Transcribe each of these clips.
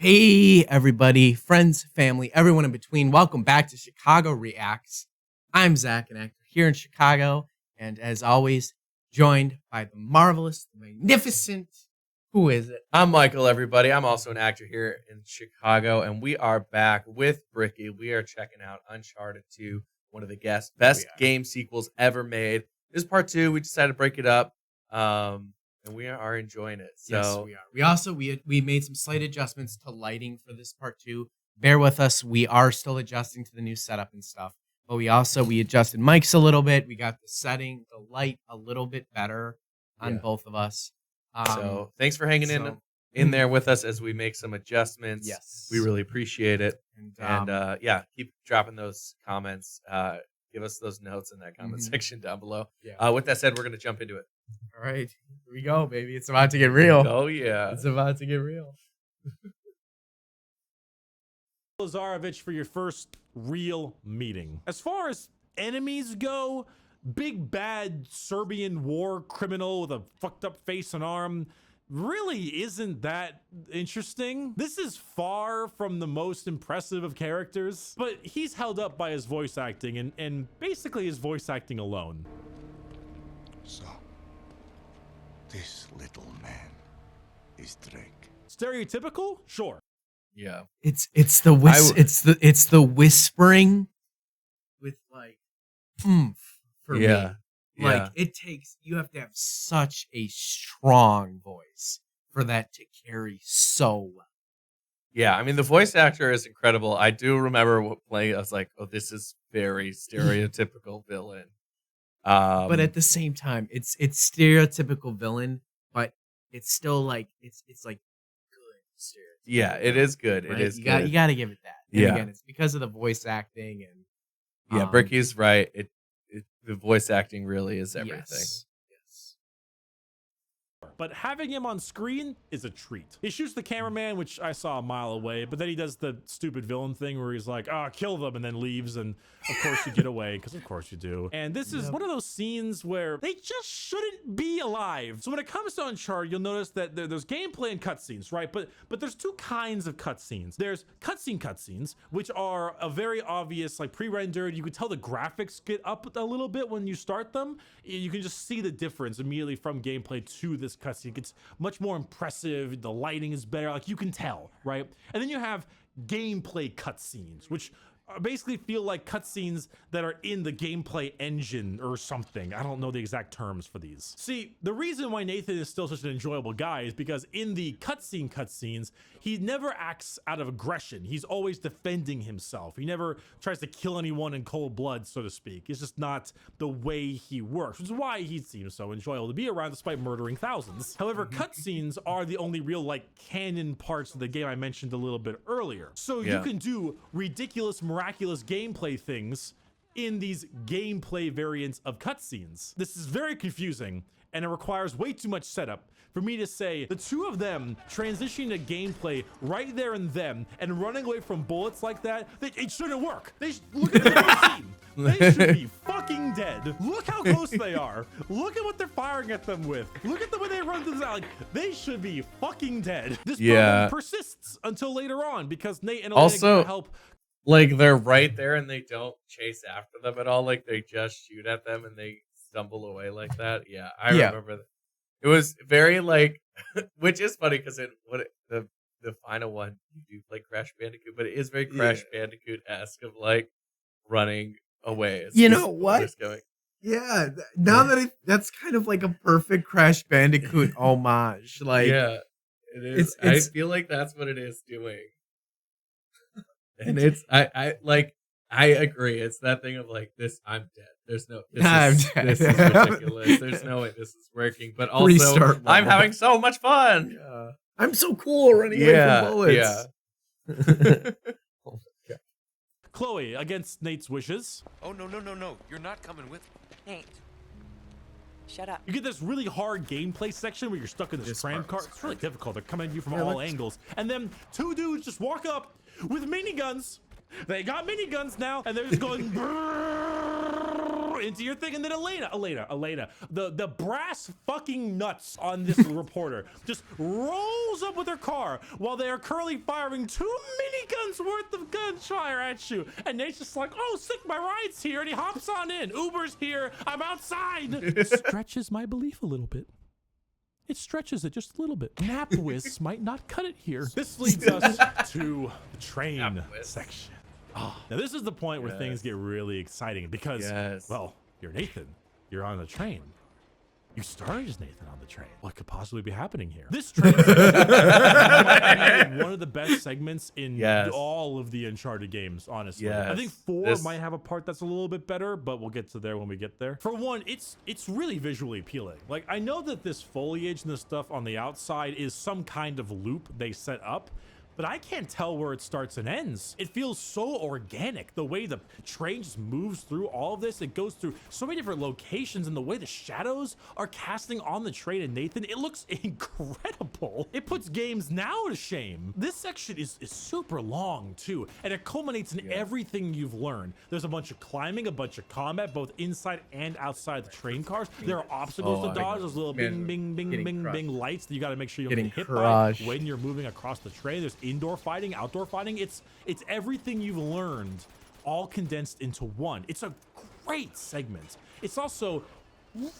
Hey, everybody, friends, family, everyone in between. Welcome back to Chicago Reacts. I'm Zach, an actor here in Chicago, and as always, joined by the marvelous, the magnificent. Who is it? I'm Michael, everybody. I'm also an actor here in Chicago, and we are back with Bricky. We are checking out Uncharted 2, one of the best game sequels ever made. This is part 2. We decided to break it up, and we are enjoying it. So yes, we are. We made some slight adjustments to lighting for this part 2. Bear with us. We are still adjusting to the new setup and stuff. But we adjusted mics a little bit. We got the light a little bit better on both of us. So thanks for hanging in there with us as we make some adjustments. Yes, we really appreciate it. And keep dropping those comments. Give us those notes in that comment section down below. Yeah. With that said, we're gonna jump into it. All right, here we go, baby. It's about to get real. Oh yeah, it's about to get real. Lazarevich for your first real meeting. As far as enemies go, big bad Serbian war criminal with a fucked up face and arm really isn't that interesting. This is far from the most impressive of characters, but he's held up by his voice acting and basically his voice acting alone. So, this little man is Drake. Stereotypical? Sure. Yeah. It's the whispering with like oomph for me. Like you have to have such a strong voice for that to carry so well. Yeah, I mean the voice actor is incredible. I do remember playing. I was like, "Oh, this is very stereotypical villain." But at the same time, it's stereotypical villain, but it's still like it's like good stereotypical. Yeah, it is good. Right? It is. You got to give it that. And again, it's because of the voice acting and Bricky's right. The voice acting really is everything. Yes. But having him on screen is a treat. He shoots the cameraman, which I saw a mile away, but then he does the stupid villain thing where he's like, kill them, and then leaves, and of course you get away, because of course you do. And this is one of those scenes where they just shouldn't be alive. So when it comes to Uncharted, you'll notice that there's gameplay and cutscenes, right? But there's two kinds of cutscenes. There's cutscenes, which are a very obvious, like pre-rendered. You can tell the graphics get up a little bit when you start them. You can just see the difference immediately from gameplay to this cutscene. It gets much more impressive. The lighting is better. Like you can tell, right? And then you have gameplay cutscenes, which basically feel like cutscenes that are in the gameplay engine or something. I don't know the exact terms for these. See, the reason why Nathan is still such an enjoyable guy is because in the cutscenes, he never acts out of aggression. He's always defending himself. He never tries to kill anyone in cold blood, so to speak. It's just not the way he works, which is why he seems so enjoyable to be around despite murdering thousands. However, cutscenes are the only real like canon parts of the game I mentioned a little bit earlier. So you can do ridiculous, miraculous gameplay things in these gameplay variants of cutscenes. This is very confusing and it requires way too much setup for me to say the two of them transitioning to gameplay right there and then and running away from bullets like that, it shouldn't work. Look at the scene. They should be fucking dead. Look how close they are. Look at what they're firing at them with. Look at the way they run through the alley. They should be fucking dead. This problem persists until later on because Nate and Elena help. Like they're right there and they don't chase after them at all. Like they just shoot at them and they stumble away like that. Yeah, I remember that. It was very like, which is funny because the final one you do play Crash Bandicoot, but it is very Crash Bandicoot-esque of like running away. You know what? Yeah, now that that's kind of like a perfect Crash Bandicoot homage. Like, yeah, it is. I feel like that's what it is doing. And it's I agree. It's that thing of like this. I'm dead. There's no. This is ridiculous. There's no way this is working. But also, I'm having so much fun. Yeah. I'm so cool running away from bullets. Yeah. Chloe against Nate's wishes. Oh no! You're not coming with me. Nate, shut up. You get this really hard gameplay section where you're stuck in this tram car. It's really difficult. They're coming at you from all angles. And then two dudes just walk up with miniguns. They got miniguns now, and they're just going into your thing, and then Elena, the brass fucking nuts on this reporter just rolls up with her car while they are currently firing 2 miniguns worth of gunfire at you, and Nate's just like, oh sick, my ride's here, and he hops on in. Uber's here, I'm outside. Stretches my belief a little bit. It stretches it just a little bit. Napwis might not cut it here. This leads us to the train section. Oh, now this is the point where things get really exciting because, well, you're Nathan. You're on the train. You started as Nathan on the train. What could possibly be happening here? This train is one of the best segments in all of the Uncharted games, honestly. I think 4 might have a part that's a little bit better, but we'll get to there when we get there. For one, it's really visually appealing. Like, I know that this foliage and the stuff on the outside is some kind of loop they set up, but I can't tell where it starts and ends. It feels so organic. The way the train just moves through all of this, it goes through so many different locations, and the way the shadows are casting on the train and Nathan, it looks incredible. It puts games now to shame. This section is super long too, and it culminates in everything you've learned. There's a bunch of climbing, a bunch of combat, both inside and outside the train cars. There are obstacles to dodge, those little bing, bing, bing, bing, bing lights that you gotta make sure you don't get hit by when you're moving across the train. There's indoor fighting, outdoor fighting. It's everything you've learned all condensed into one. It's a great segment. It's also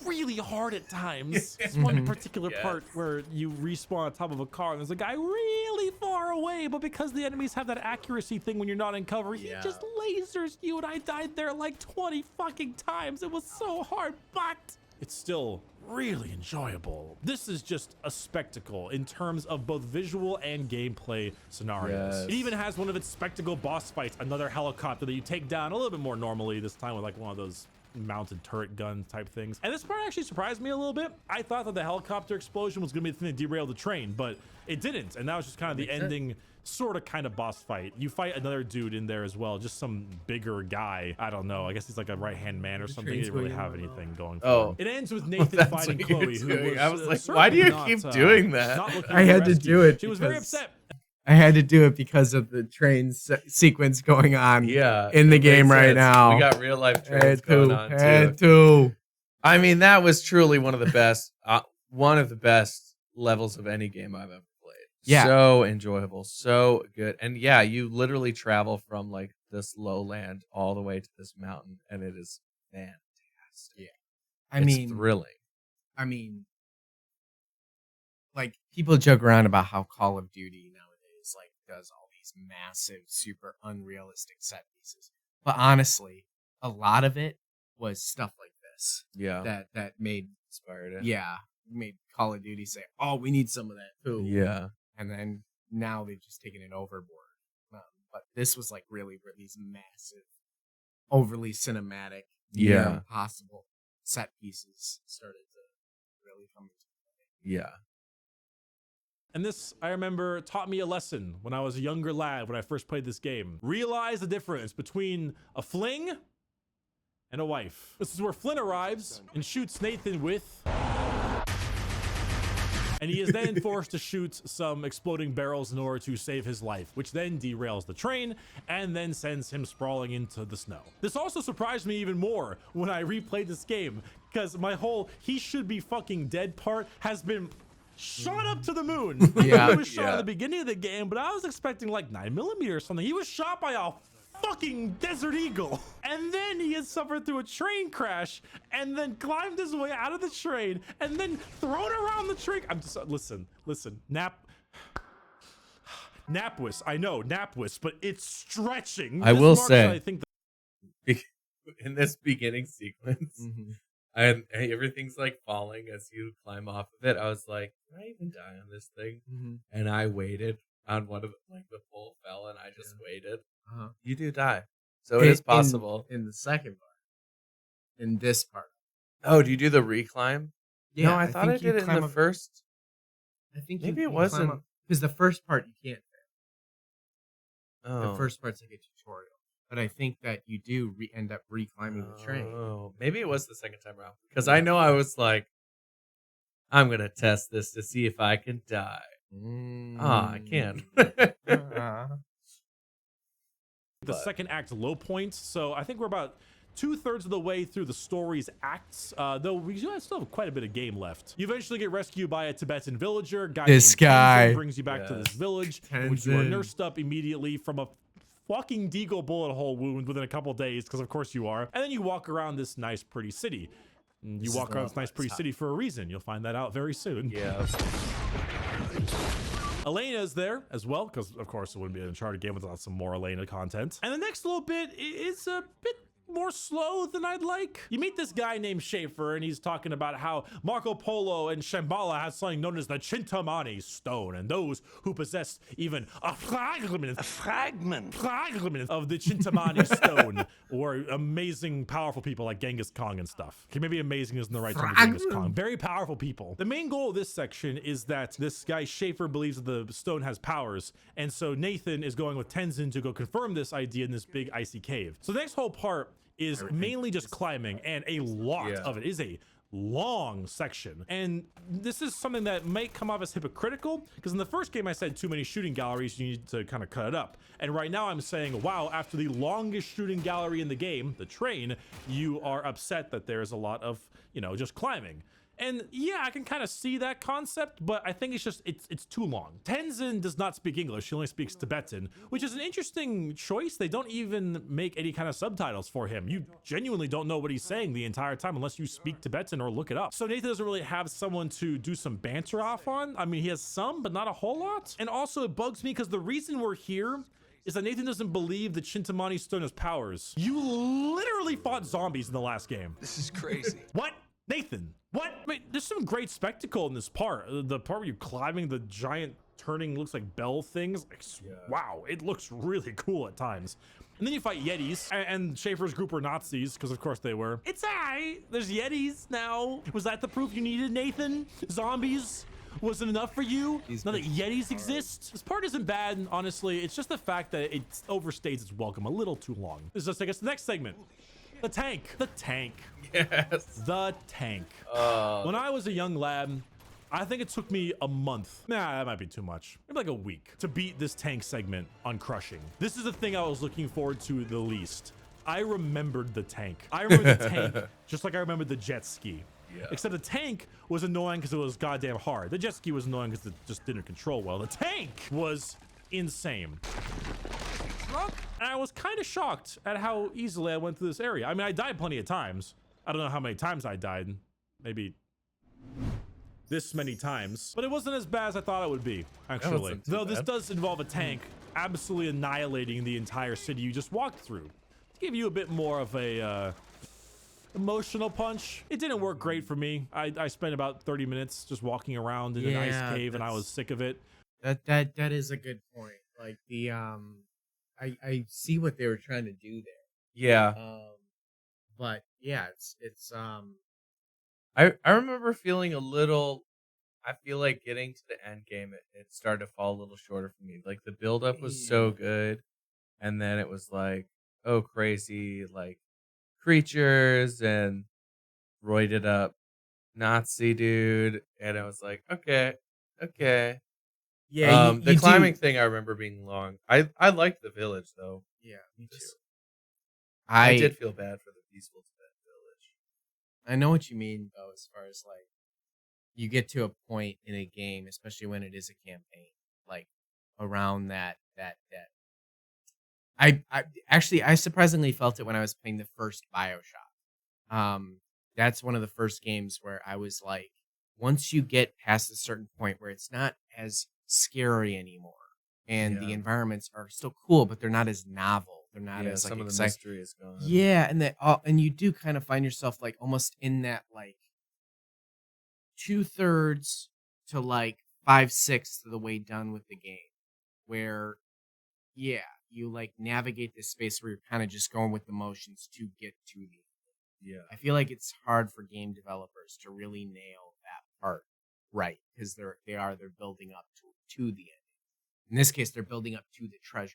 really hard at times. It's one particular part where you respawn on top of a car and there's a guy really far away, but because the enemies have that accuracy thing when you're not in cover, he just lasers you, and I died there like 20 fucking times. It was so hard, but it's still really enjoyable. This is just a spectacle in terms of both visual and gameplay scenarios. It even has one of its spectacle boss fights, another helicopter that you take down a little bit more normally, this time with like one of those mounted turret gun type things. And this part actually surprised me a little bit. I thought that the helicopter explosion was gonna be the thing that derailed the train, but it didn't. And that was just kind of the ending sort of kind of boss fight. You fight another dude in there as well, just some bigger guy. I don't know. I guess he's like a right-hand man or something. He didn't really have anything going for him. It ends with Nathan fighting Chloe, who was, I was like, why do you keep doing that? I had to do it. She was very upset. I had to do it because of the train sequence going on in the game right now. We got real life trains going on too. I mean, that was truly one of the best levels of any game I've ever played. Yeah. So enjoyable, so good. And yeah, you literally travel from like this lowland all the way to this mountain, and it is fantastic. Yeah. It's thrilling. I mean, like, people joke around about how Call of Duty nowadays like does all these massive, super unrealistic set pieces. But honestly, a lot of it was stuff like this. Yeah. That made inspired it. Yeah. Made Call of Duty say, oh, we need some of that too. Yeah. And then now they've just taken it overboard. But this was like really these massive, overly cinematic, impossible set pieces started to really come into play. Yeah. And this, I remember, taught me a lesson when I was a younger lad when I first played this game. Realize the difference between a fling and a wife. This is where Flynn arrives and shoots Nathan with... and he is then forced to shoot some exploding barrels in order to save his life, which then derails the train and then sends him sprawling into the snow. This also surprised me even more when I replayed this game, because my whole he should be fucking dead part has been shot up to the moon. He was shot at the beginning of the game, but I was expecting like 9mm or something. He was shot by a fucking Desert Eagle, and then he has suffered through a train crash and then climbed his way out of the train and then thrown around the train. I'm just listen Napwis, I know Napwis, but it's stretching. I will say, I think in this beginning sequence and everything's like falling as you climb off of it, I was like, can I even die on this thing? And I waited on one of the pole fell, and I just waited. You do die, so it is possible. In the second part, in this part. Oh, do you do the reclimb? Yeah, no, I thought I did it in the first. I think maybe it wasn't, because the first part you can't fail. Oh. The first part's like a tutorial, but I think that you do end up reclimbing the train. Oh, maybe it was the second time around, because I know I was like, I'm gonna test this to see if I can die. I can't. The second act low point. So I think we're about 2/3 of the way through the story's acts, though we still have quite a bit of game left. You eventually get rescued by a Tibetan villager. This Named guy Tenzin brings you back to this village, in which you are nursed up immediately from a fucking deagle bullet hole wound within a couple days, because of course you are. And then you walk around this nice, pretty city. You walk around this nice, pretty city for a reason. You'll find that out very soon. Yeah. Elena's there as well, because of course it wouldn't be an Uncharted game without some more Elena content. And the next little bit is a bit more slow than I'd like. You meet this guy named Schaefer, and he's talking about how Marco Polo and Shambhala has something known as the Chintamani stone, and those who possess even a fragment of the Chintamani stone were amazing, powerful people like Genghis Khan and stuff. Okay, maybe amazing isn't the right term for Genghis Khan. Very powerful people. The main goal of this section is that this guy Schaefer believes that the stone has powers, and so Nathan is going with Tenzin to go confirm this idea in this big icy cave. So the next whole part is mainly just climbing, and a lot of it is a long section. And this is something that might come off as hypocritical, because in the first game I said too many shooting galleries, you need to kind of cut it up. And right now I'm saying, wow, after the longest shooting gallery in the game, the train, you are upset that there's a lot of, you know, just climbing. And yeah, I can kind of see that concept, but I think it's just, it's too long. Tenzin does not speak English, he only speaks Tibetan, which is an interesting choice. They don't even make any kind of subtitles for him. You genuinely don't know what he's saying the entire time unless you speak Tibetan or look it up. So Nathan doesn't really have someone to do some banter off on. I mean, he has some, but not a whole lot. And also it bugs me because the reason we're here is that Nathan doesn't believe that Chintamani stone has powers. You literally fought zombies in the last game. This is crazy. What? Nathan, what? Wait, there's some great spectacle in this part. The part where you're climbing the giant turning, looks like bell things. Like, wow, it looks really cool at times. And then you fight Yetis, and Schaefer's group were Nazis, because of course they were. It's alright, there's Yetis now. Was that the proof you needed, Nathan? Zombies wasn't enough for you? Now that Yetis exist? This part isn't bad, honestly. It's just the fact that it overstays its welcome a little too long. This just take us to the next segment. The tank. The tank. Yes. The tank. When I was a young lad, I think it took me a month. Nah, that might be too much. Maybe like a week to beat this tank segment on crushing. This is the thing I was looking forward to the least. I remembered the tank. I remember the tank just like I remembered the jet ski. Yeah. Except the tank was annoying because it was goddamn hard. The jet ski was annoying because it just didn't control well. The tank was insane. And I was kind of shocked at how easily I went through this area. I mean, I died plenty of times. I don't know how many times I died. Maybe this many times. But it wasn't as bad as I thought it would be, actually. Though this does involve a tank absolutely annihilating the entire city you just walked through. To give you a bit more of a emotional punch. It didn't work great for me. I spent about 30 minutes just walking around in an ice cave, and I was sick of it. That is a good point. Like the I see what they were trying to do there. Yeah. But yeah, it's I remember feeling a little. I feel like getting to the end game, it started to fall a little shorter for me. Like the build up was so good, and then it was like, oh crazy, like creatures and roided up Nazi dude, and I was like, okay. yeah. The climbing thing I remember being long. I liked the village though. Yeah, me too. I did feel bad for the peaceful Tibet village. I know what you mean though, as far as like you get to a point in a game, especially when it is a campaign, like around that. I surprisingly felt it when I was playing the first BioShock. That's one of the first games where I was like, once you get past a certain point where it's not as scary anymore, and the environments are still cool, but they're not as novel. They're not as like some of the exciting. mystery is gone. Yeah, and you do kind of find yourself like almost in that like 2/3 to like 5/6 of the way done with the game, where you like navigate this space where you're kind of just going with the motions to get to the. Yeah, I feel like it's hard for game developers to really nail that part right, because they're building up to the end. In this case, they're building up to the treasure,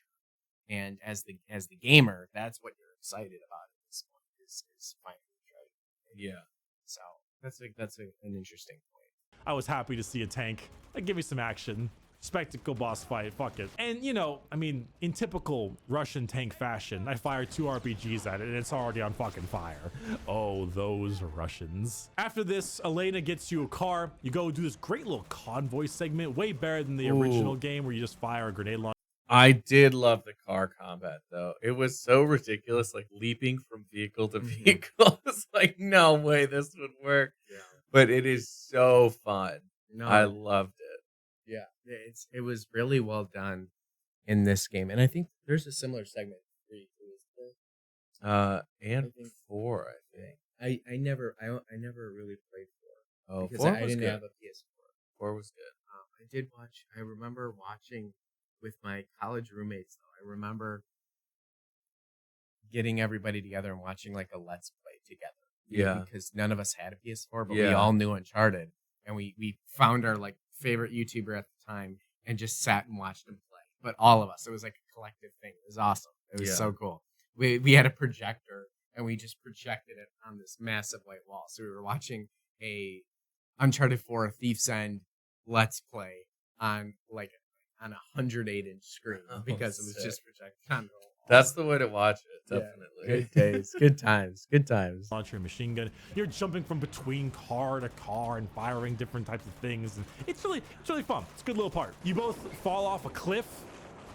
and as the gamer, that's what you're excited about at this point is finding the treasure. Yeah, so that's an interesting point. I was happy to see a tank. Like, give me some action. spectacle boss fight, fuck it. And you know, I mean, in typical Russian tank fashion, I fire 2 RPGs at it and it's already on fucking fire. Oh, those Russians. After this, Elena gets you a car. You go do this great little convoy segment, way better than the original game where you just fire a grenade launcher. I did love the car combat though. It was so ridiculous, like leaping from vehicle to vehicle. It's like, no way this would work. Yeah. But it is so fun. No, I loved it. yeah, it was really well done in this game, and I think there's a similar segment. For you, And I think- 4, I think. I never really played 4 Oh, because 4 I was didn't good. have a PS4. 4 was good. I did watch. I remember watching with my college roommates. Though I remember getting everybody together and watching like a Let's Play together. Yeah. Because none of us had a PS4, but we Yeah. all knew Uncharted, and we found our like favorite YouTuber at the time and just sat and watched him play. But all of us, it was like a collective thing. It was awesome. It was Yeah. so cool. We had a projector and we just projected it on this massive white wall. So we were watching a Uncharted 4 Thief's End Let's Play on like on a 108-inch screen because it was sick. just projected on the wall. That's the way to watch it, Yeah. definitely. Good days, good times, good times. Launcher and machine gun. You're jumping from between car to car and firing different types of things. And it's really fun. It's a good little part. You both fall off a cliff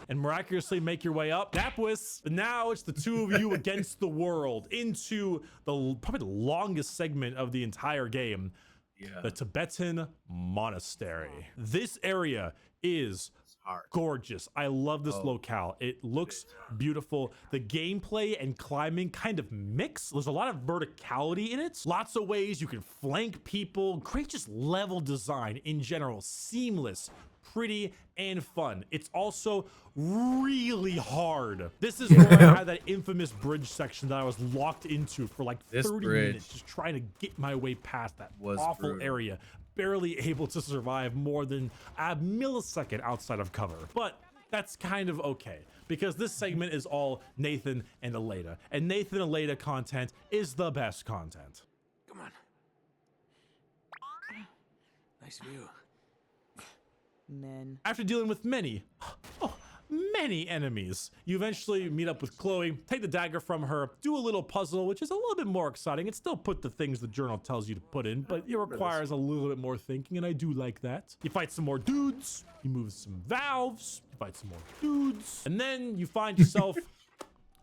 and miraculously make your way up. Napwis. But now it's the two of you against the world into probably the longest segment of the entire game. Yeah. The Tibetan Monastery. This area is Hard. gorgeous. I love this locale. It looks beautiful. The gameplay and climbing kind of mix. There's a lot of verticality in it. Lots of ways you can flank people. Great just level design in general. Seamless, pretty, and fun. It's also really hard. This is where I had that infamous bridge section that I was locked into for like 30 minutes just trying to get my way past that awful brutal. area. Barely able to survive more than a millisecond outside of cover. But that's kind of okay because this segment is all Nathan and Elena. And Nathan and Elena content is the best content. Come on. Nice view. Men. After dealing with many enemies, you eventually meet up with Chloe, take the dagger from her, do a little puzzle, which is a little bit more exciting. It still put the things the journal tells you to put in, but it requires a little bit more thinking, and I do like that. You fight some more dudes, you move some valves, you fight some more dudes, and then you find yourself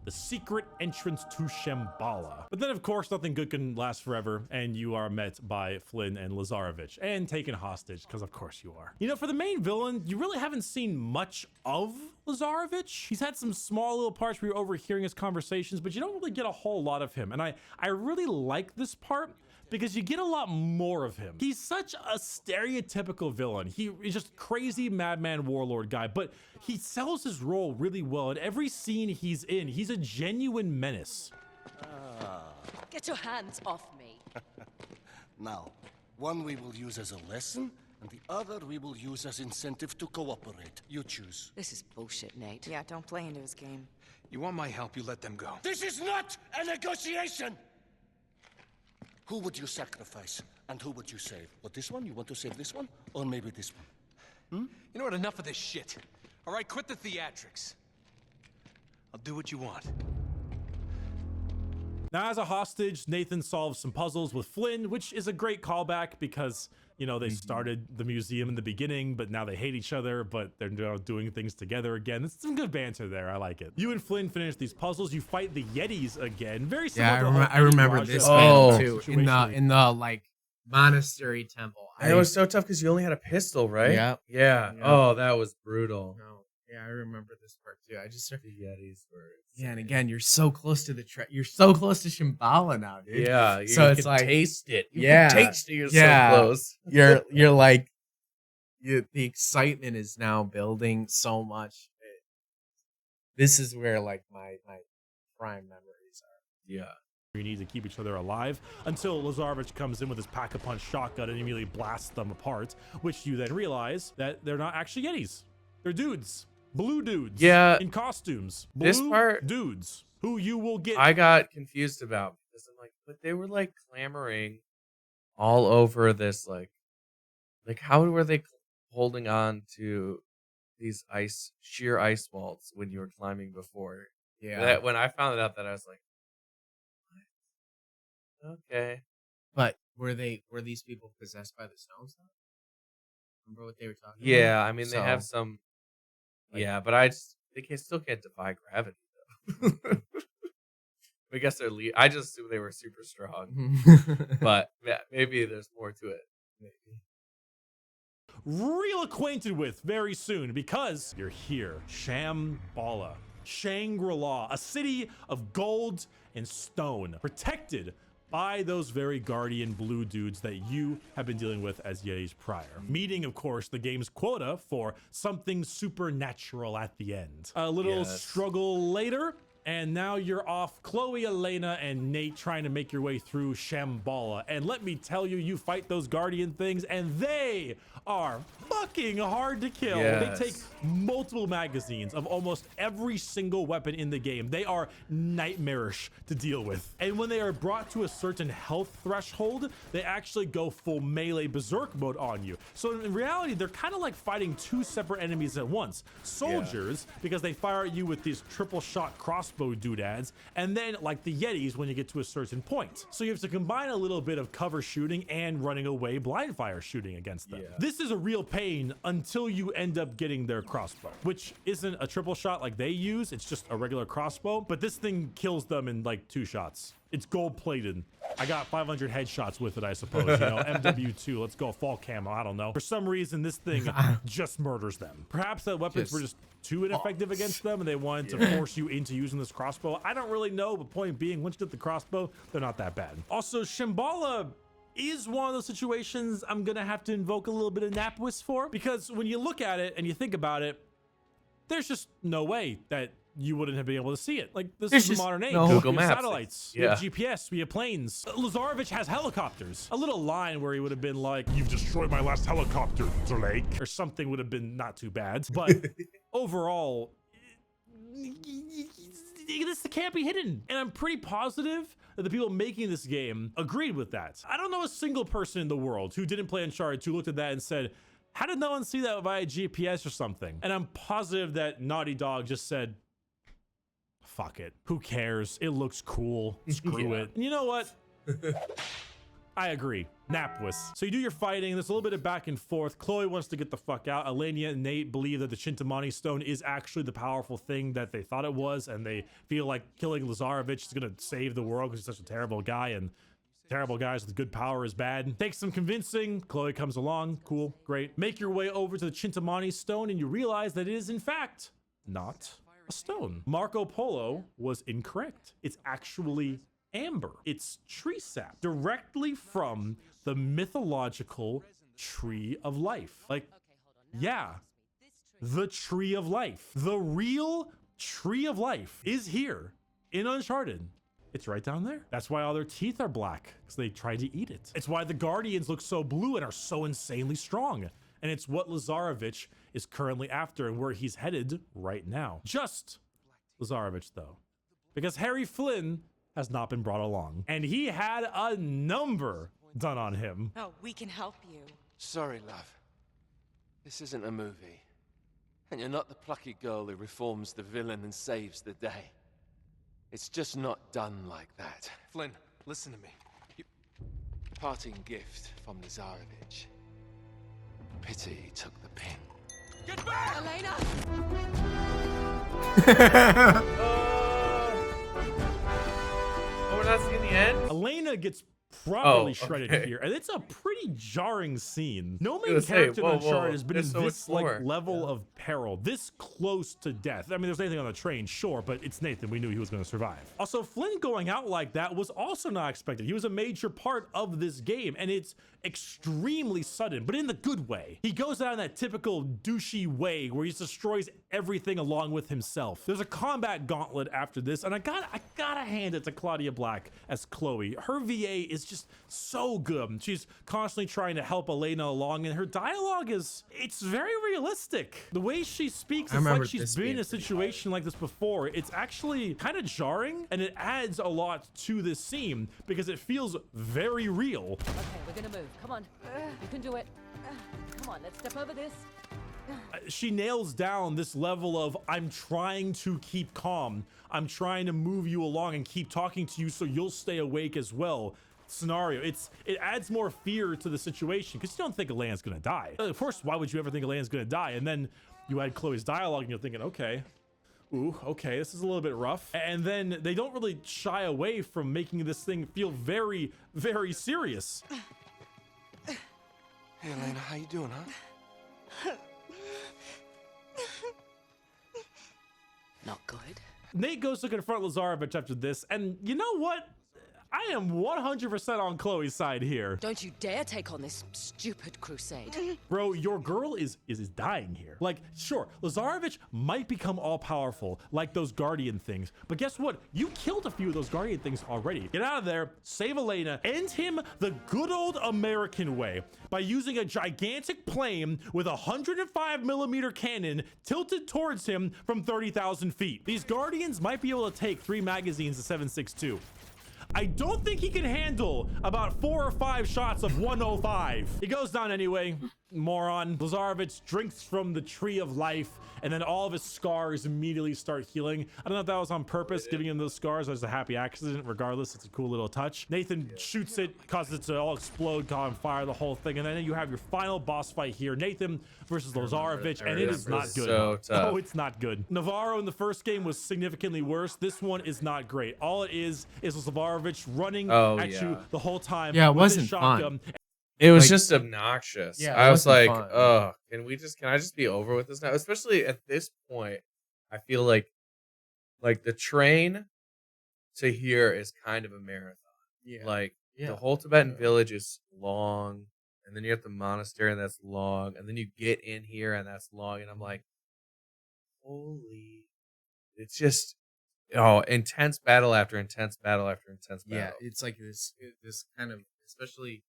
the secret entrance to Shambhala. But then, of course, nothing good can last forever, and you are met by Flynn and Lazarevich, and taken hostage, because of course you are. You know, for the main villain, you really haven't seen much of Lazarevich. He's had some small little parts where you're overhearing his conversations, but you don't really get a whole lot of him. And I really like this part, because you get a lot more of him. He's such a stereotypical villain. He's just crazy madman warlord guy, but he sells his role really well. In every scene he's in, he's a genuine menace. Get your hands off me. Now, one we will use as a lesson, and the other we will use as incentive to cooperate. You choose. This is bullshit, Nate. Yeah, don't play into his game. You want my help, you let them go. This is not a negotiation! Who would you sacrifice, and who would you save? But this one? You want to save this one? Or maybe this one? You know what? Enough of this shit. All right, quit the theatrics. I'll do what you want. Now, as a hostage, Nathan solves some puzzles with Flynn, which is a great callback because, you know, they started the museum in the beginning, but now they hate each other, but they're now doing things together again. It's some good banter there. I like it. You and Flynn finish these puzzles. You fight the Yetis again. Very similar Yeah, to the whole I remember Raja this Oh. too situation. in the like monastery temple. And it was so tough because you only had a pistol, right? Yep. Yeah. Yep. Oh, that was brutal. No, yeah, I remember this part too. I just The Yetis were. yeah, and again, you're so close to you're so close to Shambhala now, dude. Yeah. You So it's could like- taste it. You Yeah. can taste it. You're Yeah. so close. You're like the excitement is now building so much. This is where like my prime memories are. Yeah. You need to keep each other alive until Lazarevich comes in with his pack-a-punch shotgun and immediately blasts them apart, which you then realize that they're not actually Yetis. They're dudes. Blue dudes. Yeah. In costumes. This Blue part- dudes who you will get. I got confused about because I'm like, but they were like clamoring all over this, like how were they holding on to these sheer ice walls when you were climbing before. Yeah. That when I found out that I was like, what? Okay. But were these people possessed by the stones though? Remember what they were talking about? Yeah, I mean they have So, some. like- Yeah, but still can't defy gravity though. I guess I just assumed they were super strong, but yeah, maybe there's more to it. maybe. Real acquainted with very soon because you're here. Shambhala, Shangri-La, a city of gold and stone, protected by those very guardian blue dudes that you have been dealing with as Yetis prior. Meeting, of course, the game's quota for something supernatural at the end. A little struggle later, and now you're off Chloe, Elena, and Nate trying to make your way through Shambhala. And let me tell you, you fight those guardian things, and they are fucking hard to kill. Yes. They take multiple magazines of almost every single weapon in the game. They are nightmarish to deal with. And when they are brought to a certain health threshold, they actually go full melee berserk mode on you. So in reality, they're kind of like fighting two separate enemies at once. Soldiers, because they fire at you with these triple shot crossbow doodads, and then like the Yetis when you get to a certain point. So you have to combine a little bit of cover shooting and running away blind fire shooting against them. This is a real pain until you end up getting their crossbow, which isn't a triple shot like they use. It's just a regular crossbow, but this thing kills them in like 2 shots. It's gold plated. I got 500 headshots with it, I suppose. You know, MW2, let's go fall camo. I don't know. For some reason, this thing just murders them. Perhaps the weapons were just too ineffective against them and they wanted to force you into using this crossbow. I don't really know, but point being, once you get the crossbow, they're not that bad. Also, Shambhala is one of those situations I'm gonna have to invoke a little bit of Napwis for, because when you look at it and you think about it, there's just no way that you wouldn't have been able to see it. Like, this is the modern age. Google We have Maps. satellites, Yeah. we have GPS, we have planes. Lazarevich has helicopters. A little line where he would have been like, "You've destroyed my last helicopter, Drake," or something would have been not too bad. But overall, this can't be hidden. And I'm pretty positive that the people making this game agreed with that. I don't know a single person in the world who didn't play Uncharted 2 looked at that and said, "How did no one see that via GPS or something?" And I'm positive that Naughty Dog just said, "Fuck it. Who cares? It looks cool. Screw it." And you know what? I agree. Napwis. So you do your fighting. There's a little bit of back and forth. Chloe wants to get the fuck out. Elena and Nate believe that the Chintamani stone is actually the powerful thing that they thought it was, and they feel like killing Lazarevich is gonna save the world because he's such a terrible guy, and terrible guys with good power is bad. Takes some convincing. Chloe comes along. Cool. Great. Make your way over to the Chintamani stone, and you realize that it is, in fact, not a stone. Marco Polo was incorrect. It's actually amber. It's tree sap directly from the mythological tree of life. Like, yeah, the tree of life. The real tree of life is here in Uncharted. It's right down there. That's why all their teeth are black, because they tried to eat it. It's why the Guardians look so blue and are so insanely strong. And it's what Lazarevich is currently after and where he's headed right now. Just Lazarevich, though, because Harry Flynn has not been brought along, and he had a number done on him. Oh, we can help you. Sorry, love. This isn't a movie. And you're not the plucky girl who reforms the villain and saves the day. It's just not done like that. Flynn, listen to me. Parting gift from Lazarevich. Pity he took the pin. Get back! Elena! Oh, we're not seeing the end? Elena gets properly Oh, shredded okay. here, and it's a pretty jarring scene. No main gonna say, character in whoa, Uncharted whoa, has been there's in so much this like more. level of peril, this close to death. I mean, there's anything on the train, sure, but it's Nathan. We knew he was going to survive. Also, Flynn going out like that was also not expected. He was a major part of this game, and it's extremely sudden, but in the good way. He goes out in that typical douchey way where he just destroys everything along with himself. There's a combat gauntlet after this, and I gotta hand it to Claudia Black as Chloe. Her VA is just so good. She's constantly trying to help Elena along, and her dialogue it's very realistic. The way she speaks, it's like she's been in a situation like this before. It's actually kind of jarring, and it adds a lot to this scene because it feels very real. Okay, we're gonna move. Come on. You can do it. Come on, let's step over this. She nails down this level of I'm trying to keep calm. I'm trying to move you along and keep talking to you so you'll stay awake as well. Scenario. It adds more fear to the situation because you don't think Elena's gonna die. Of course, why would you ever think Elena's gonna die? And then you add Chloe's dialogue and you're thinking, okay. Ooh, okay, this is a little bit rough. And then they don't really shy away from making this thing feel very, very serious. Hey, Elena, how you doing, huh? Not good. Nate goes to confront Lazarevich after this, and you know what? I am 100% on Chloe's side here. Don't you dare take on this stupid crusade. Bro, your girl is dying here. Like, sure, Lazarevich might become all-powerful, like those Guardian things, but guess what? You killed a few of those Guardian things already. Get out of there, save Elena, end him the good old American way by using a gigantic plane with a 105mm cannon tilted towards him from 30,000 feet. These Guardians might be able to take 3 magazines of 7.62. I don't think he can handle about 4 or 5 shots of 105. He goes down anyway, moron. Lazarevich drinks from the tree of life, and then all of his scars immediately start healing. I don't know if that was on purpose, giving him those scars as a happy accident. Regardless, it's a cool little touch. Nathan shoots it, causes it to all explode, caught on fire, the whole thing. And then you have your final boss fight here, Nathan versus Lazarevich, and it is not good. So tough. Oh, it's not good. Navarro in the first game was significantly worse. This one is not great. All it is Lazarevich running at you the whole time. Yeah, it with wasn't his shotgun. fun. It was Like, just obnoxious. yeah, it I was wasn't like, fun. oh, can I just be over with this now? Especially at this point, I feel like the train to here is kind of a marathon. Yeah. Like Yeah. the whole Tibetan village is long, and then you're at the monastery and that's long, and then you get in here and that's long, and I'm like, holy, it's just intense battle after intense battle after intense battle. Yeah, it's like this kind of, especially,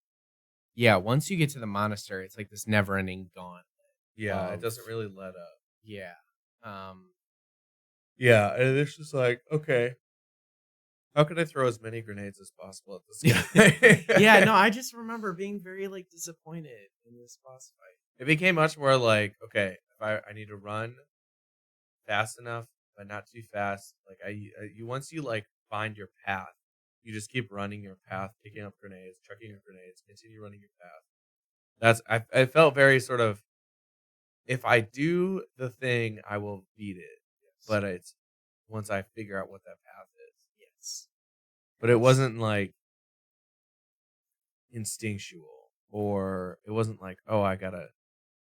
yeah, once you get to the monastery, it's like this never-ending gauntlet. Yeah, it of- doesn't really let up. Yeah. Yeah, and it's just like, okay, how can I throw as many grenades as possible at this guy? Yeah, no, I just remember being very, like, disappointed in this boss fight. It became much more like, okay, if I need to run fast enough, but not too fast. Like once you like find your path, you just keep running your path, picking up grenades, chucking your grenades, continue running your path. I felt very sort of, if I do the thing, I will beat it. But it's once I figure out what that path is. Yes. But it wasn't like instinctual, or it wasn't like, oh, I gotta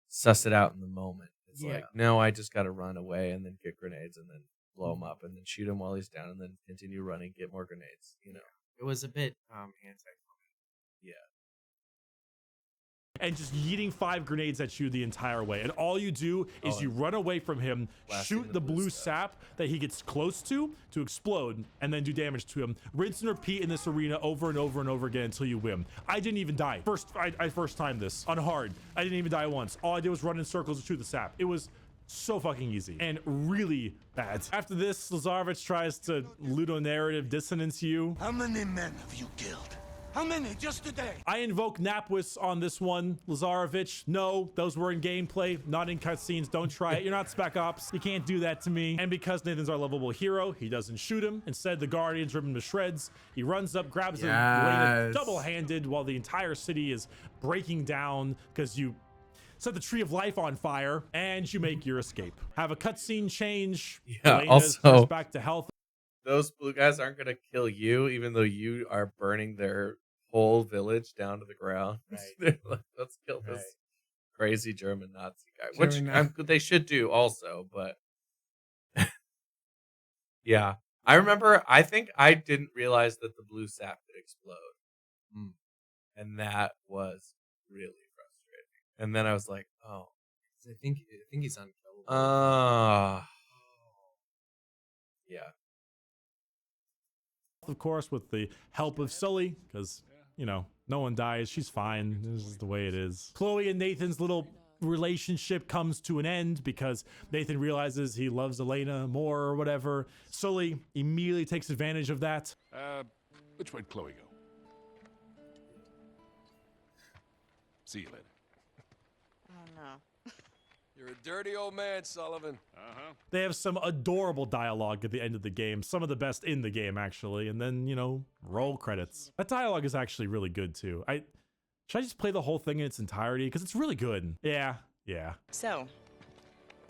suss it out in the moment. It's like, no, I just gotta run away and then get grenades and then blow him up and then shoot him while he's down and then continue running, get more grenades. You know, It was a bit anti. yeah. And just yeeting 5 grenades at you the entire way. And all you do is you run away from him, shoot the blue sap that he gets close to explode, and then do damage to him. Rinse and repeat in this arena over and over and over again until you win. I didn't even die. I first timed this on hard. I didn't even die once. All I did was run in circles and shoot the sap. It was so fucking easy and really bad. After this, Lazarevich tries to ludonarrative dissonance you. How many men have you killed? How many just today? I invoke Napwis on this one. Lazarevich, no, those were in gameplay, not in cutscenes. Don't try it. You're not Spec Ops. You can't do that to me. And because Nathan's our lovable hero, he doesn't shoot him. Instead, the Guardians rip him to shreds. He runs up, grabs Elena double-handed while the entire city is breaking down because you set the Tree of Life on fire, and you make your escape. Have a cutscene change. Yeah, Elena's also, back to health. Those blue guys aren't gonna kill you, even though you are burning their whole village down to the ground. Right. They're like, let's kill this crazy German Nazi guy, German which they should do also. But yeah, I remember. I think I didn't realize that the blue sap could explode, and that was really frustrating. And then I was like, oh, I think he's unkillable. Yeah. Of course, with the help of Sully, because, you know, no one dies. She's fine. This is the way it is. Chloe and Nathan's little relationship comes to an end because Nathan realizes he loves Elena more or whatever. Sully immediately takes advantage of that. Which way'd Chloe go? See you later. Oh no. You're a dirty old man, Sullivan. They have some adorable dialogue at the end of the game, some of the best in the game, actually. And then, you know, roll credits. That dialogue is actually really good, too. Should I just play the whole thing in its entirety? Because it's really good. Yeah. So,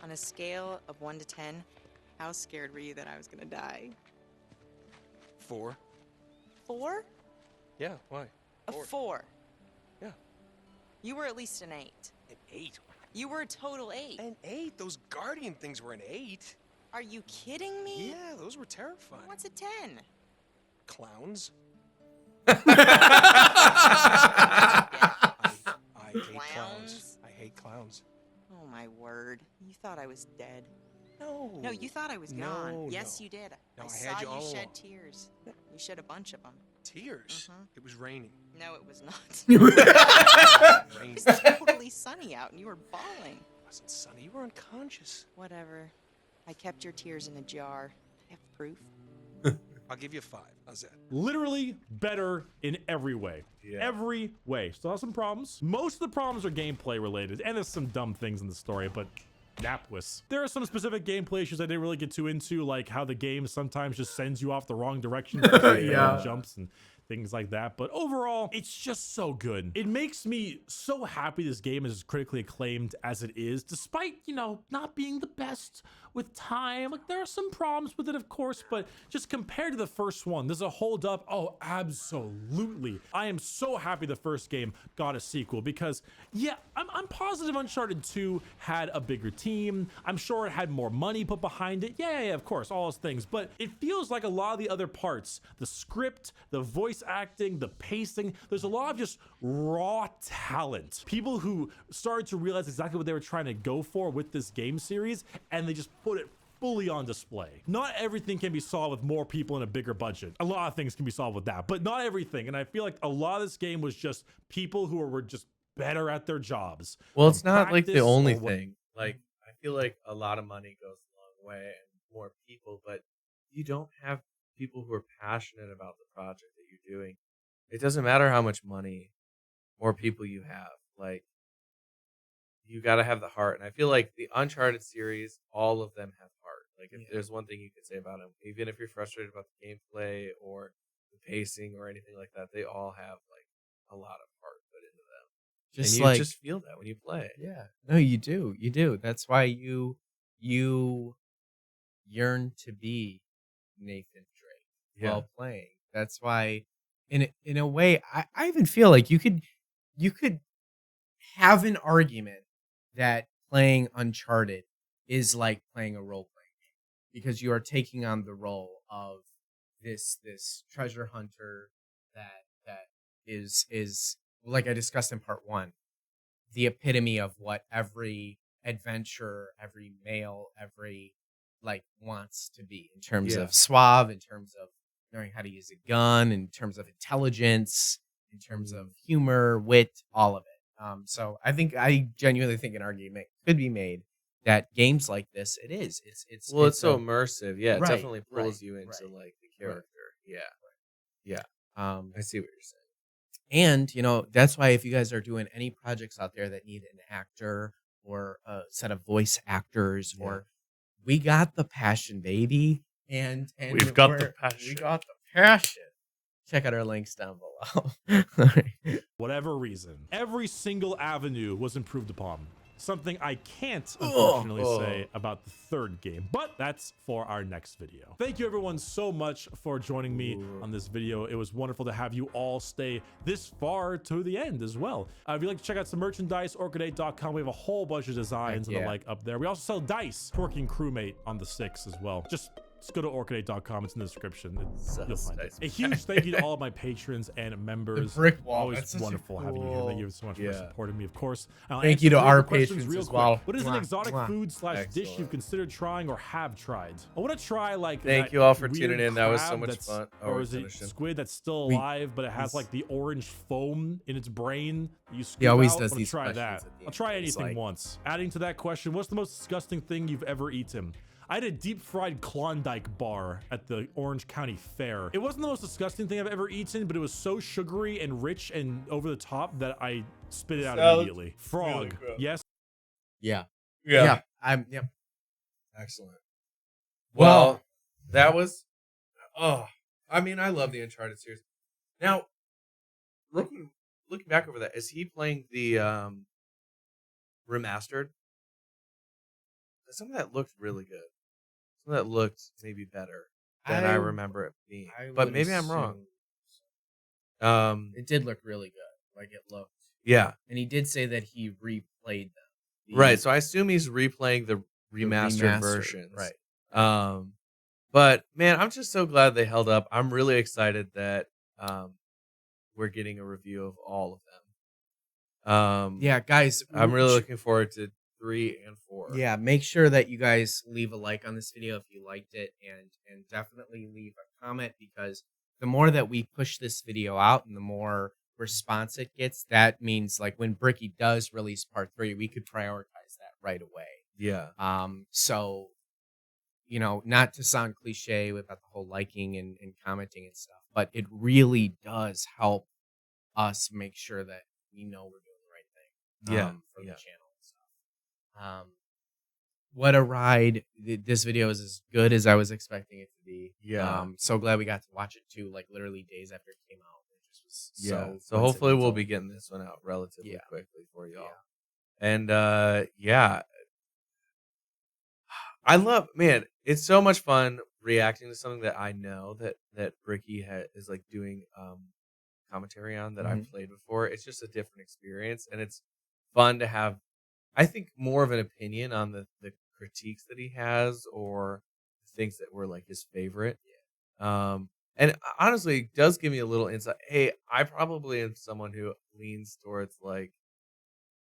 on a scale of 1 to 10, how scared were you that I was gonna die? 4. 4? Yeah, why? A 4. Yeah. You were at least an 8. An 8? You were a total 8. An 8? Those Guardian things were an 8. Are you kidding me? Yeah, those were terrifying. What's a 10? Clowns? Yeah. I hate clowns. I hate clowns. Oh my word. You thought I was dead. No. No, you thought I was gone. No, Yes, no. you did. No, I saw had you you all shed along. tears. You shed a bunch of them. Tears? Mhm. It was raining. No, it was not. Rain. It was totally sunny out and you were bawling. It wasn't sunny. You were unconscious. Whatever. I kept your tears in a jar. I have proof. I'll give you a 5. How's that? Literally better in every way. Yeah. Every way. Still have some problems. Most of the problems are gameplay related, and there's some dumb things in the story, but Napwis. There are some specific gameplay issues I didn't really get too into, like how the game sometimes just sends you off the wrong direction for Yeah. jumps and things like that. But overall, it's just so good. It makes me so happy this game is as critically acclaimed as it is, despite, you know, not being the best with time. Like, there are some problems with it, of course, but just compared to the first one, does it hold up? Oh, absolutely. I am so happy the first game got a sequel because, yeah, I'm positive Uncharted 2 had a bigger team. I'm sure it had more money put behind it. Yeah, of course, all those things. But it feels like a lot of the other parts, the script, the voice acting, the pacing, there's a lot of just raw talent. People who started to realize exactly what they were trying to go for with this game series, and they just put it fully on display. Not everything can be solved with more people and a bigger budget. A lot of things can be solved with that, but not everything. And I feel like a lot of this game was just people who were just better at their jobs. Well, it's not like the Practice only or what- thing. Like, I feel like a lot of money goes a long way and more people, but you don't have people who are passionate about the project that you're doing. It doesn't matter how much money or people you have. Like, you got to have the heart. And I feel like the Uncharted series, all of them have heart. Like, if there's one thing you could say about them, even if you're frustrated about the gameplay or the pacing or anything like that, they all have like a lot of heart put into them. Just and you like just feel that when you play it. yeah, no, you do. That's why you yearn to be Nathan Drake while playing. That's why, in a way, I even feel like you could have an argument that playing Uncharted is like playing a role playing game because you are taking on the role of this treasure hunter that is like I discussed in part 1, the epitome of what every adventurer, every male, every like wants to be in terms of suave, in terms of knowing how to use a gun, in terms of intelligence, in terms of humor, wit, all of it. So I genuinely think an argument could be made that games like this, it's so immersive. Yeah, it Right, definitely pulls right, you into right, like the character. right. Yeah. I see what you're saying. And, you know, that's why if you guys are doing any projects out there that need an actor or a set of voice actors, or we got the passion, baby. And We've got the passion. We got the passion. Check out our links down below. whatever reason, every single avenue was improved upon. Something I can't unfortunately say about the third game, but that's for our next video. Thank you everyone so much for joining me on this video. It was wonderful to have you all stay this far to the end as well. If you'd like to check out some merchandise, orchidate.com. We have a whole bunch of designs and the like up there. We also sell dice, Twerking Crewmate on the 6 as well. Just go to orchidate.com. It's in the description. You'll find it. A huge thank you to all of my patrons and members. The brick wall. Always That's such a wonderful having you here. Thank you so much for supporting me, of course. I'll Thank answer you to some of our your questions patrons real as quick. well. What is an Mwah, exotic mwah. food / dish you've considered trying or have tried? I want to try like Thank that you all for weird tuning in. That was so crab much that's- fun. Or is it finishing. squid that's still alive, but it has like the orange foam in its brain? You scoop He always out? does I wanna these try questions that. at the I'll end. try It's anything like- once. Adding to that question, what's the most disgusting thing you've ever eaten? I had a deep fried Klondike bar at the Orange County Fair. It wasn't the most disgusting thing I've ever eaten, but it was so sugary and rich and over the top that I spit it out Sounds immediately. Frog. really gross. Yes. Yeah. Yeah. I'm. Yep. Excellent. Well- Well, that was. Oh, I mean, I love the Uncharted series. Now, looking back over that, is he playing the remastered? Some of that looked really good. Some of that looked maybe better than I remember it being. But would maybe I'm wrong. It did look really good. Like it looked. Yeah. And he did say that he replayed them. Right. So I assume he's replaying the remastered versions. Right. But man, I'm just so glad they held up. I'm really excited that we're getting a review of all of them. Yeah, guys. I'm really looking forward to 3 and 4. Yeah, make sure that you guys leave a like on this video if you liked it, and definitely leave a comment, because the more that we push this video out and the more response it gets, that means like when Bricky does release part 3, we could prioritize that right away. Yeah. So, you know, not to sound cliche about the whole liking and commenting and stuff, but it really does help us make sure that we know we're doing the right thing. For the channel and stuff. What a ride. This video is as good as I was expecting it to be. Yeah. So glad we got to watch it too, like literally days after it came out. It just was So hopefully we'll coincidental. be getting this one out relatively quickly for y'all. Yeah. And I love, man, it's so much fun reacting to something that I know that Bricky is like doing commentary on that I've played before. It's just a different experience, and it's fun to have, I think, more of an opinion on the critiques that he has or things that were like his favorite. And honestly, it does give me a little insight. Hey, I probably am someone who leans towards like,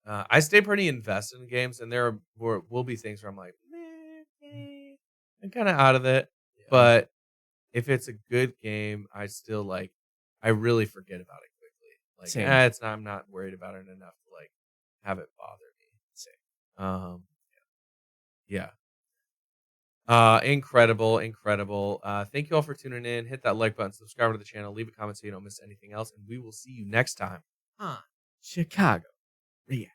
I stay pretty invested in games, and there will be things where I'm like, I'm kind of out of it. Yeah. But if it's a good game, I still like, I really forget about it quickly. Like, Same. I'm not worried about it enough to like have it bother me. Yeah. Incredible. Thank you all for tuning in. Hit that like button, subscribe to the channel, leave a comment so you don't miss anything else, and we will see you next time. Chicago. Yeah.